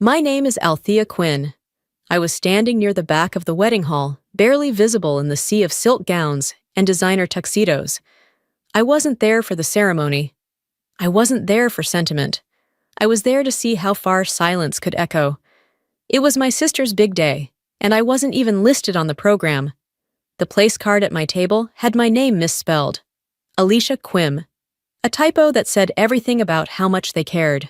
My name is Althea Quinn. I was standing near the back of the wedding hall, barely visible in the sea of silk gowns and designer tuxedos. I wasn't there for the ceremony. I wasn't there for sentiment. I was there to see how far silence could echo. It was my sister's big day, and I wasn't even listed on the program. The place card at my table had my name misspelled. Alicia Quim. A typo that said everything about how much they cared.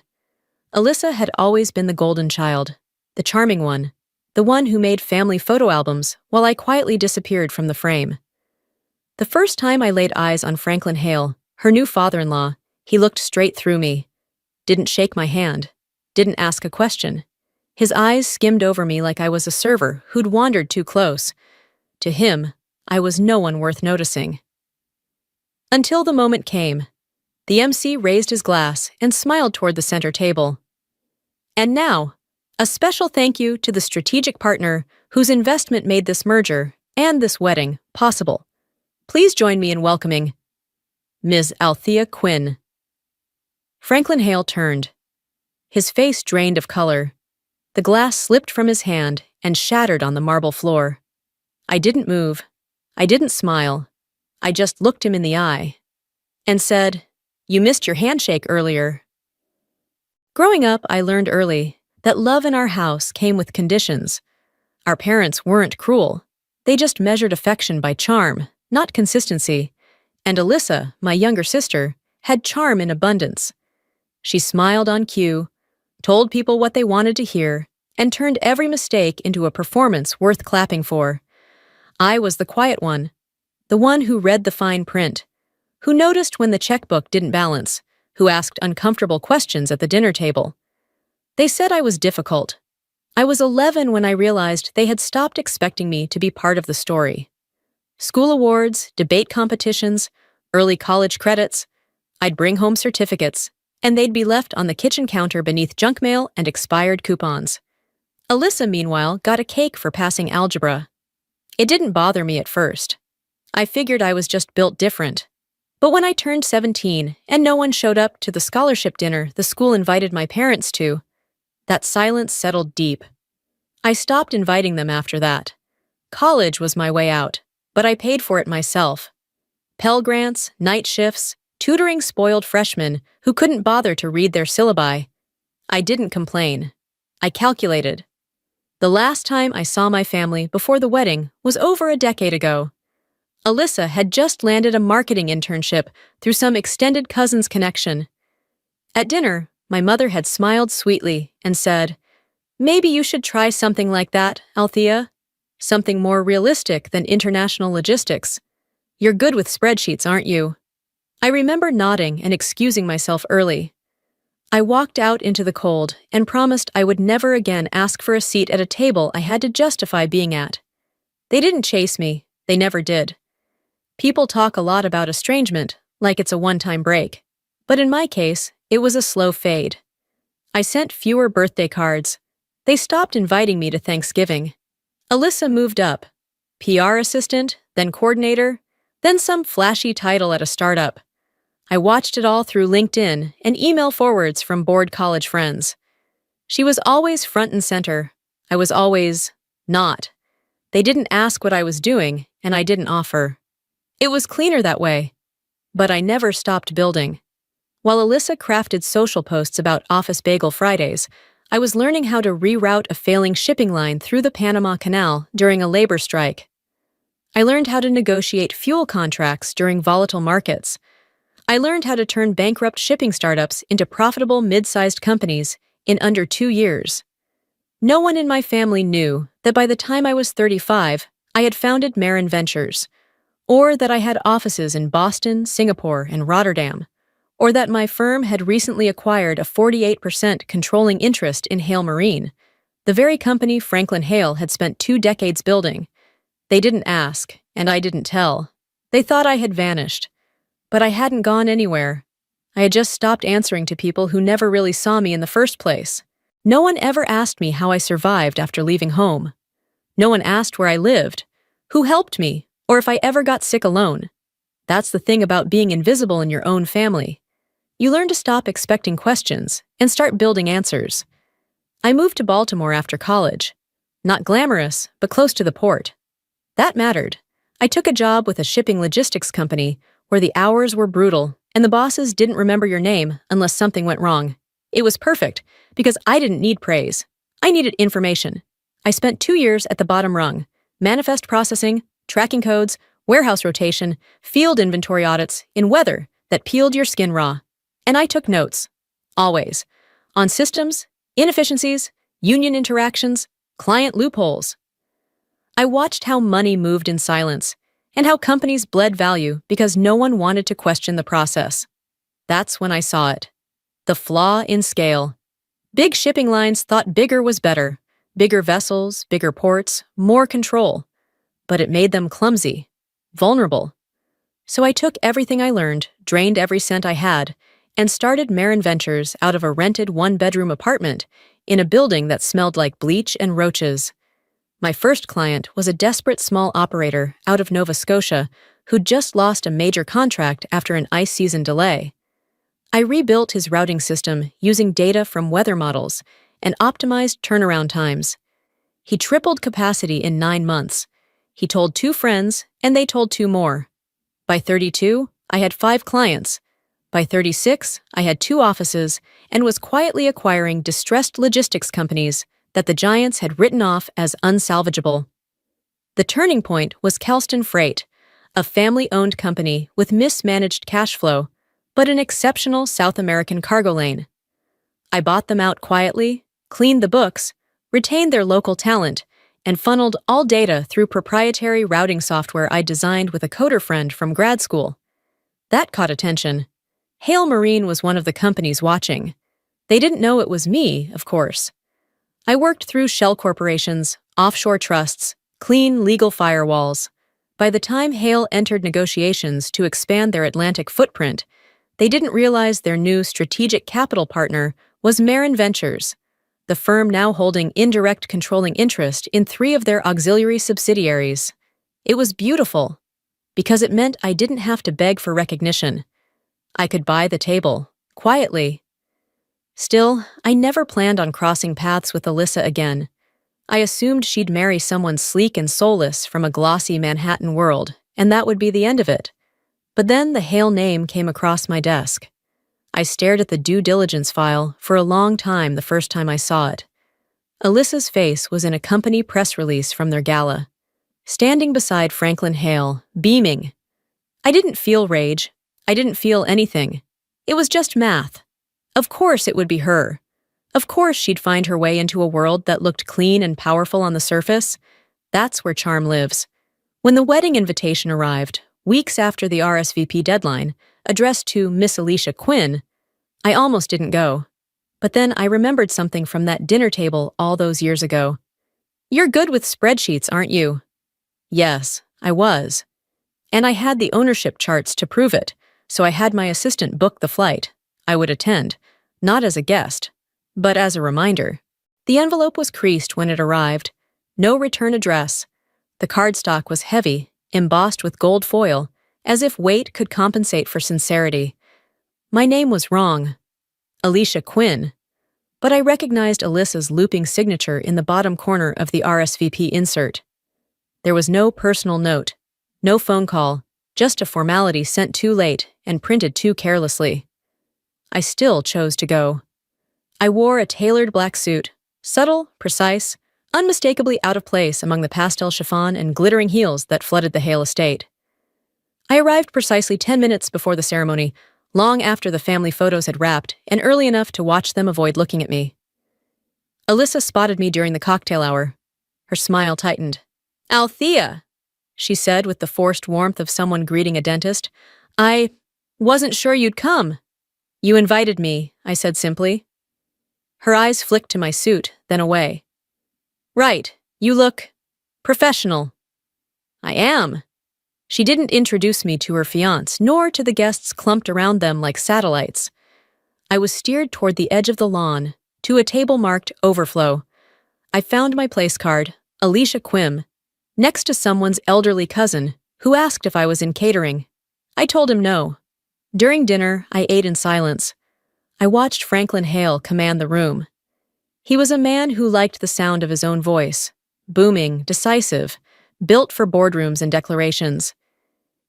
Alyssa had always been the golden child, the charming one, the one who made family photo albums while I quietly disappeared from the frame. The first time I laid eyes on Franklin Hale, her new father-in-law, he looked straight through me. Didn't shake my hand. Didn't ask a question. His eyes skimmed over me like I was a server who'd wandered too close. To him, I was no one worth noticing. Until the moment came. The MC raised his glass and smiled toward the center table. And now, a special thank you to the strategic partner whose investment made this merger and this wedding possible. Please join me in welcoming Ms. Althea Quinn. Franklin Hale turned. His face drained of color. The glass slipped from his hand and shattered on the marble floor. I didn't move. I didn't smile. I just looked him in the eye and said, "You missed your handshake earlier." Growing up, I learned early that love in our house came with conditions. Our parents weren't cruel. They just measured affection by charm, not consistency. And Alyssa, my younger sister, had charm in abundance. She smiled on cue, told people what they wanted to hear, and turned every mistake into a performance worth clapping for. I was the quiet one, the one who read the fine print, who noticed when the checkbook didn't balance, who asked uncomfortable questions at the dinner table. They said I was difficult. I was 11 when I realized they had stopped expecting me to be part of the story. School awards, debate competitions, early college credits. I'd bring home certificates, and they'd be left on the kitchen counter beneath junk mail and expired coupons. Alyssa, meanwhile, got a cake for passing algebra. It didn't bother me at first. I figured I was just built different. But when I turned 17 and no one showed up to the scholarship dinner the school invited my parents to, that silence settled deep. I stopped inviting them after that. College was my way out, but I paid for it myself. Pell Grants, night shifts, tutoring spoiled freshmen who couldn't bother to read their syllabi. I didn't complain. I calculated. The last time I saw my family before the wedding was over a decade ago. Alyssa had just landed a marketing internship through some extended cousin's connection. At dinner, my mother had smiled sweetly and said, "Maybe you should try something like that, Althea. Something more realistic than international logistics. You're good with spreadsheets, aren't you?" I remember nodding and excusing myself early. I walked out into the cold and promised I would never again ask for a seat at a table I had to justify being at. They didn't chase me. They never did. People talk a lot about estrangement, like it's a one-time break. But in my case, it was a slow fade. I sent fewer birthday cards. They stopped inviting me to Thanksgiving. Alyssa moved up. PR assistant, then coordinator, then some flashy title at a startup. I watched it all through LinkedIn and email forwards from bored college friends. She was always front and center. I was always not. They didn't ask what I was doing, and I didn't offer. It was cleaner that way. But I never stopped building. While Alyssa crafted social posts about Office Bagel Fridays, I was learning how to reroute a failing shipping line through the Panama Canal during a labor strike. I learned how to negotiate fuel contracts during volatile markets. I learned how to turn bankrupt shipping startups into profitable mid-sized companies in under 2 years. No one in my family knew that by the time I was 35, I had founded Marin Ventures, or that I had offices in Boston, Singapore, and Rotterdam, or that my firm had recently acquired a 48% controlling interest in Hale Marine, the very company Franklin Hale had spent 2 decades building. They didn't ask, and I didn't tell. They thought I had vanished. But I hadn't gone anywhere. I had just stopped answering to people who never really saw me in the first place. No one ever asked me how I survived after leaving home. No one asked where I lived, who helped me, or if I ever got sick alone. That's the thing about being invisible in your own family. You learn to stop expecting questions and start building answers. I moved to Baltimore after college. Not glamorous, but close to the port. That mattered. I took a job with a shipping logistics company where the hours were brutal and the bosses didn't remember your name unless something went wrong. It was perfect because I didn't need praise. I needed information. I spent 2 years at the bottom rung: manifest processing, tracking codes, warehouse rotation, field inventory audits in weather that peeled your skin raw. And I took notes. Always. On systems, inefficiencies, union interactions, client loopholes. I watched how money moved in silence and how companies bled value because no one wanted to question the process. That's when I saw it. The flaw in scale. Big shipping lines thought bigger was better. Bigger vessels, bigger ports, more control. But it made them clumsy, vulnerable. So I took everything I learned, drained every cent I had, and started Marin Ventures out of a rented one-bedroom apartment in a building that smelled like bleach and roaches. My first client was a desperate small operator out of Nova Scotia who'd just lost a major contract after an ice season delay. I rebuilt his routing system using data from weather models and optimized turnaround times. He tripled capacity in 9 months. He told 2 friends, and they told 2 more. By 32, I had 5 clients. By 36, I had 2 offices and was quietly acquiring distressed logistics companies that the giants had written off as unsalvageable. The turning point was Kelston Freight, a family-owned company with mismanaged cash flow, but an exceptional South American cargo lane. I bought them out quietly, cleaned the books, retained their local talent, and funneled all data through proprietary routing software I designed with a coder friend from grad school. That caught attention. Hale Marine was one of the companies watching. They didn't know it was me, of course. I worked through shell corporations, offshore trusts, clean legal firewalls. By the time Hale entered negotiations to expand their Atlantic footprint, they didn't realize their new strategic capital partner was Marin Ventures, the firm now holding indirect controlling interest in 3 of their auxiliary subsidiaries. It was beautiful, because it meant I didn't have to beg for recognition. I could buy the table, quietly. Still, I never planned on crossing paths with Alyssa again. I assumed she'd marry someone sleek and soulless from a glossy Manhattan world, and that would be the end of it. But then the Hale name came across my desk. I stared at the due diligence file for a long time the first time I saw it. Alyssa's face was in a company press release from their gala, standing beside Franklin Hale, beaming. I didn't feel rage. I didn't feel anything. It was just math. Of course it would be her. Of course she'd find her way into a world that looked clean and powerful on the surface. That's where charm lives. When the wedding invitation arrived, weeks after the RSVP deadline, addressed to Miss Althea Quinn, I almost didn't go. But then I remembered something from that dinner table all those years ago. "You're good with spreadsheets, aren't you?" Yes, I was. And I had the ownership charts to prove it, so I had my assistant book the flight. I would attend, not as a guest, but as a reminder. The envelope was creased when it arrived. No return address. The cardstock was heavy, embossed with gold foil, as if weight could compensate for sincerity. My name was wrong. Althea Quinn. But I recognized Alyssa's looping signature in the bottom corner of the RSVP insert. There was no personal note, no phone call, just a formality sent too late and printed too carelessly. I still chose to go. I wore a tailored black suit, subtle, precise, unmistakably out of place among the pastel chiffon and glittering heels that flooded the Hale estate. I arrived precisely 10 minutes before the ceremony, long after the family photos had wrapped, and early enough to watch them avoid looking at me. Alyssa spotted me during the cocktail hour. Her smile tightened. "Althea," she said with the forced warmth of someone greeting a dentist. "I wasn't sure you'd come." "You invited me," I said simply. Her eyes flicked to my suit, then away. "Right, you look professional." "I am." She didn't introduce me to her fiancé, nor to the guests clumped around them like satellites. I was steered toward the edge of the lawn, to a table marked Overflow. I found my place card, Althea Quinn, next to someone's elderly cousin, who asked if I was in catering. I told him no. During dinner, I ate in silence. I watched Franklin Hale command the room. He was a man who liked the sound of his own voice, booming, decisive, built for boardrooms and declarations.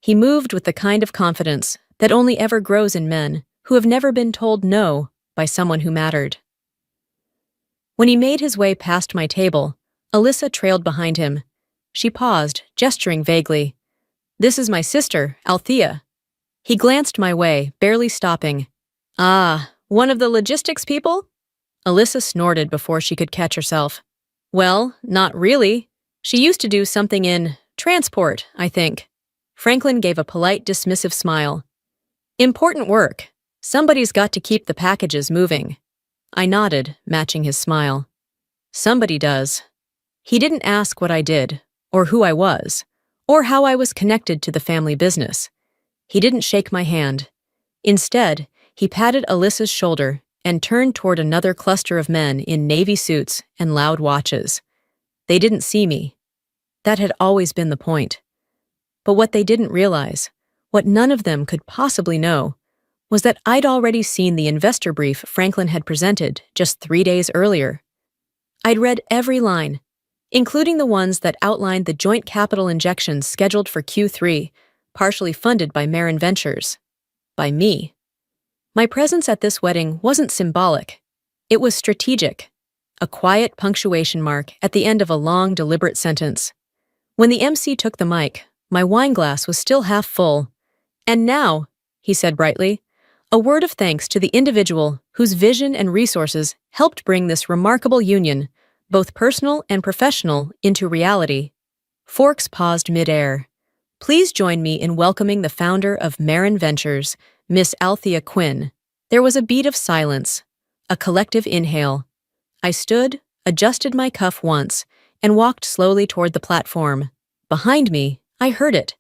He moved with the kind of confidence that only ever grows in men who have never been told no by someone who mattered. When he made his way past my table, Alyssa trailed behind him. She paused, gesturing vaguely. "This is my sister, Althea." He glanced my way, barely stopping. "Ah, one of the logistics people?" Alyssa snorted before she could catch herself. "Well, not really. She used to do something in transport, I think." Franklin gave a polite, dismissive smile. "Important work. Somebody's got to keep the packages moving." I nodded, matching his smile. "Somebody does." He didn't ask what I did, or who I was, or how I was connected to the family business. He didn't shake my hand. Instead, he patted Alyssa's shoulder and turned toward another cluster of men in navy suits and loud watches. They didn't see me. That had always been the point. But what they didn't realize, what none of them could possibly know, was that I'd already seen the investor brief Franklin had presented just 3 days earlier. I'd read every line, including the ones that outlined the joint capital injections scheduled for Q3, partially funded by Marin Ventures. By me. My presence at this wedding wasn't symbolic. It was strategic. A quiet punctuation mark at the end of a long, deliberate sentence. When the MC took the mic, my wine glass was still half full. "And now," he said brightly, "a word of thanks to the individual whose vision and resources helped bring this remarkable union, both personal and professional, into reality." Forks paused mid-air. "Please join me in welcoming the founder of Marin Ventures, Miss Althea Quinn." There was a beat of silence, a collective inhale. I stood, adjusted my cuff once, and walked slowly toward the platform. Behind me, I heard it.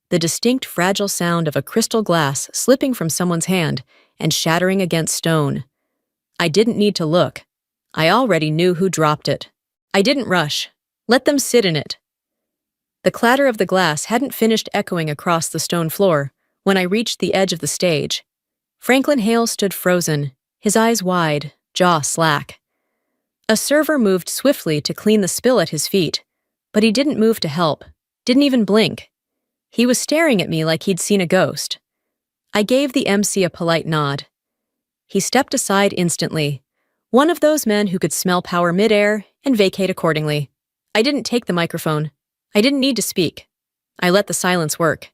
The distinct, fragile sound of a crystal glass slipping from someone's hand and shattering against stone. I didn't need to look. I already knew who dropped it. I didn't rush. Let them sit in it. The clatter of the glass hadn't finished echoing across the stone floor when I reached the edge of the stage. Franklin Hale stood frozen, his eyes wide, jaw slack. A server moved swiftly to clean the spill at his feet, but he didn't move to help, didn't even blink. He was staring at me like he'd seen a ghost. I gave the MC a polite nod. He stepped aside instantly, one of those men who could smell power midair and vacate accordingly. I didn't take the microphone. I didn't need to speak. I let the silence work.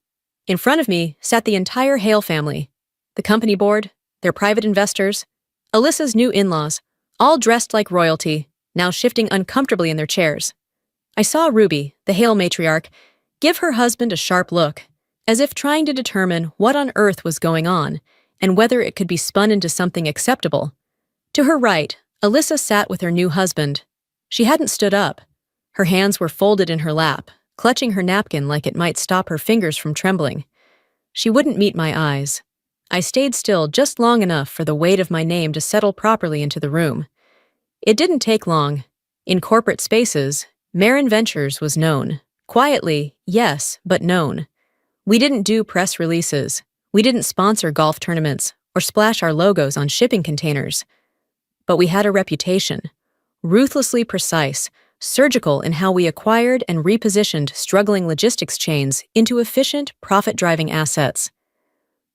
In front of me sat the entire Hale family, the company board, their private investors, Alyssa's new in-laws, all dressed like royalty, now shifting uncomfortably in their chairs. I saw Ruby, the Hale matriarch, give her husband a sharp look, as if trying to determine what on earth was going on and whether it could be spun into something acceptable. To her right, Alyssa sat with her new husband. She hadn't stood up. Her hands were folded in her lap, clutching her napkin like it might stop her fingers from trembling. She wouldn't meet my eyes. I stayed still just long enough for the weight of my name to settle properly into the room. It didn't take long. In corporate spaces, Marin Ventures was known. Quietly, yes, but known. We didn't do press releases. We didn't sponsor golf tournaments or splash our logos on shipping containers. But we had a reputation, ruthlessly precise, surgical in how we acquired and repositioned struggling logistics chains into efficient, profit-driving assets.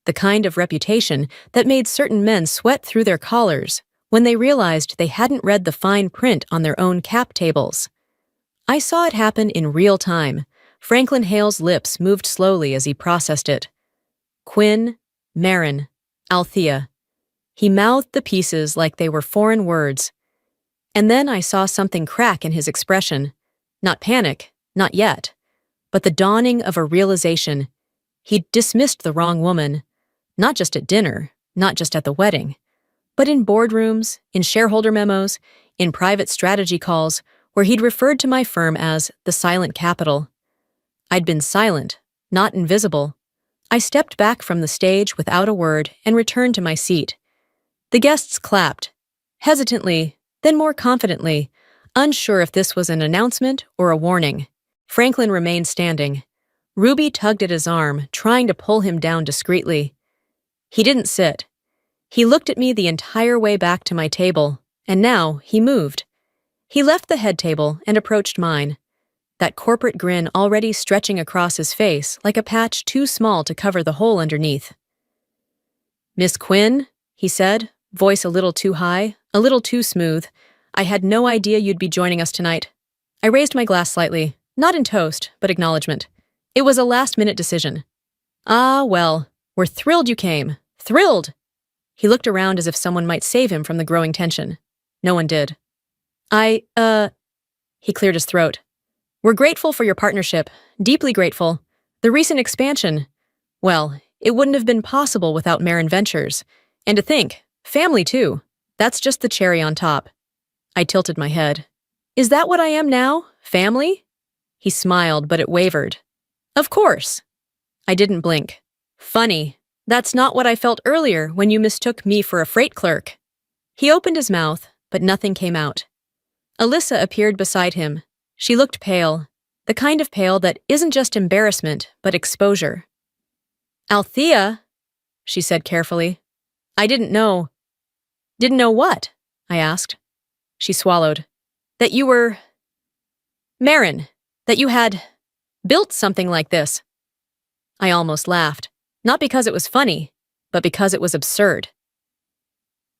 The kind of reputation that made certain men sweat through their collars when they realized they hadn't read the fine print on their own cap tables. I saw it happen in real time. Franklin Hale's lips moved slowly as he processed it. Quinn, Marin, Althea. He mouthed the pieces like they were foreign words. And then I saw something crack in his expression. Not panic, not yet, but the dawning of a realization. He'd dismissed the wrong woman, not just at dinner, not just at the wedding, but in boardrooms, in shareholder memos, in private strategy calls, where he'd referred to my firm as the silent capital. I'd been silent, not invisible. I stepped back from the stage without a word and returned to my seat. The guests clapped, hesitantly, then more confidently, unsure if this was an announcement or a warning. Franklin remained standing. Ruby tugged at his arm, trying to pull him down discreetly. He didn't sit. He looked at me the entire way back to my table, And now he moved. He left the head table and approached mine, that corporate grin already stretching across his face like a patch too small to cover the hole underneath. "Miss Quinn," he said, voice a little too high, a little too smooth. "I had no idea you'd be joining us tonight." I raised my glass slightly, not in toast, but acknowledgement. It was a last-minute decision. "Ah, well, we're thrilled you came. Thrilled!" He looked around as if someone might save him from the growing tension. No one did. He cleared his throat. "We're grateful for your partnership, deeply grateful. The recent expansion, well, it wouldn't have been possible without Marin Ventures. And to think, family too. That's just the cherry on top." I tilted my head. "Is that what I am now? Family?" He smiled, but it wavered. "Of course." I didn't blink. "Funny. That's not what I felt earlier when you mistook me for a freight clerk." He opened his mouth, but nothing came out. Alyssa appeared beside him. She looked pale, the kind of pale that isn't just embarrassment, but exposure. "Althea," she said carefully. "I didn't know." "Didn't know what?" I asked. She swallowed. "That you were... Marin, that you had built something like this." I almost laughed, not because it was funny, but because it was absurd.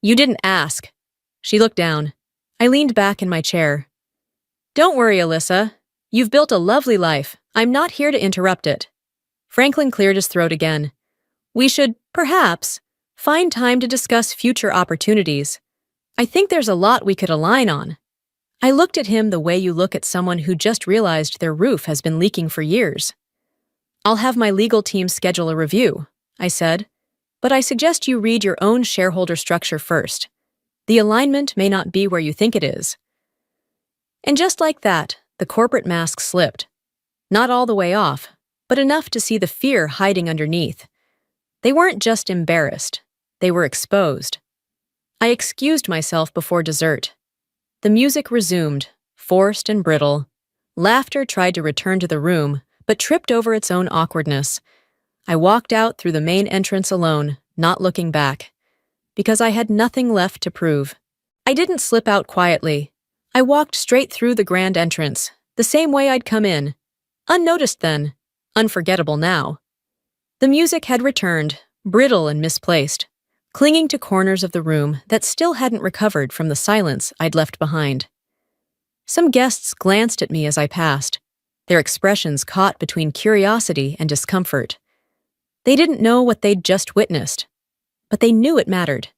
"You didn't ask." She looked down. I leaned back in my chair. "Don't worry, Alyssa. You've built a lovely life. I'm not here to interrupt it." Franklin cleared his throat again. "We should, perhaps, find time to discuss future opportunities. I think there's a lot we could align on." I looked at him the way you look at someone who just realized their roof has been leaking for years. "I'll have my legal team schedule a review," I said, "but I suggest you read your own shareholder structure first. The alignment may not be where you think it is." And just like that, the corporate mask slipped. Not all the way off, but enough to see the fear hiding underneath. They weren't just embarrassed, they were exposed. I excused myself before dessert. The music resumed, forced and brittle. Laughter tried to return to the room, but tripped over its own awkwardness. I walked out through the main entrance alone, not looking back, because I had nothing left to prove. I didn't slip out quietly. I walked straight through the grand entrance, the same way I'd come in. Unnoticed then, unforgettable now. The music had returned, brittle and misplaced, clinging to corners of the room that still hadn't recovered from the silence I'd left behind. Some guests glanced at me as I passed, their expressions caught between curiosity and discomfort. They didn't know what they'd just witnessed, but they knew it mattered,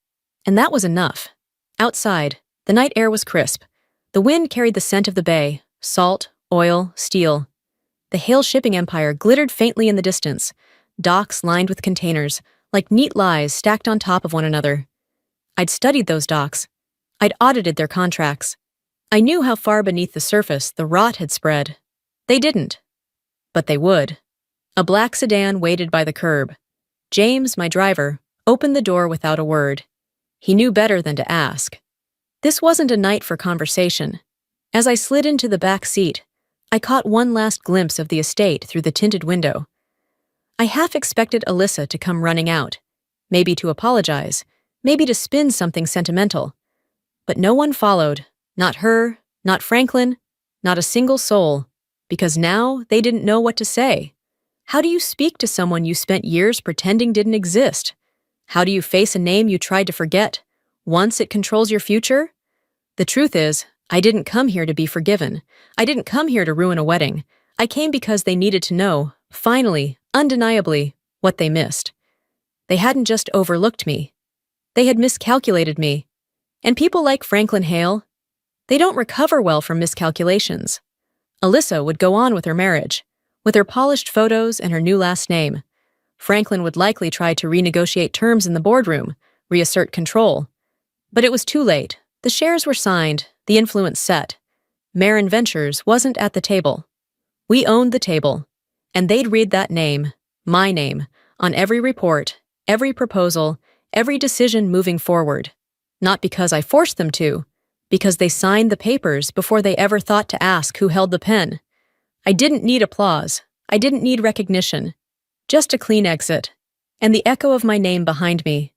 and that was enough. Outside, the night air was crisp. The wind carried the scent of the bay, salt, oil, steel. The Hail shipping empire glittered faintly in the distance, docks lined with containers, like neat lies stacked on top of one another. I'd studied those docks. I'd audited their contracts. I knew how far beneath the surface the rot had spread. They didn't. But they would. A black sedan waited by the curb. James, my driver, opened the door without a word. He knew better than to ask. This wasn't a night for conversation. As I slid into the back seat, I caught one last glimpse of the estate through the tinted window. I half expected Alyssa to come running out, maybe to apologize, maybe to spin something sentimental. But no one followed, not her, not Franklin, not a single soul, because now they didn't know what to say. How do you speak to someone you spent years pretending didn't exist? How do you face a name you tried to forget, once it controls your future? The truth is, I didn't come here to be forgiven. I didn't come here to ruin a wedding. I came because they needed to know, finally, undeniably, what they missed. They hadn't just overlooked me. They had miscalculated me. And people like Franklin Hale, they don't recover well from miscalculations. Alyssa would go on with her marriage, with her polished photos and her new last name. Franklin would likely try to renegotiate terms in the boardroom, reassert control. But it was too late. The shares were signed, the influence set. Marin Ventures wasn't at the table. We owned the table, and they'd read that name, my name, on every report, every proposal, every decision moving forward. Not because I forced them to, because they signed the papers before they ever thought to ask who held the pen. I didn't need applause. I didn't need recognition. Just a clean exit, and the echo of my name behind me.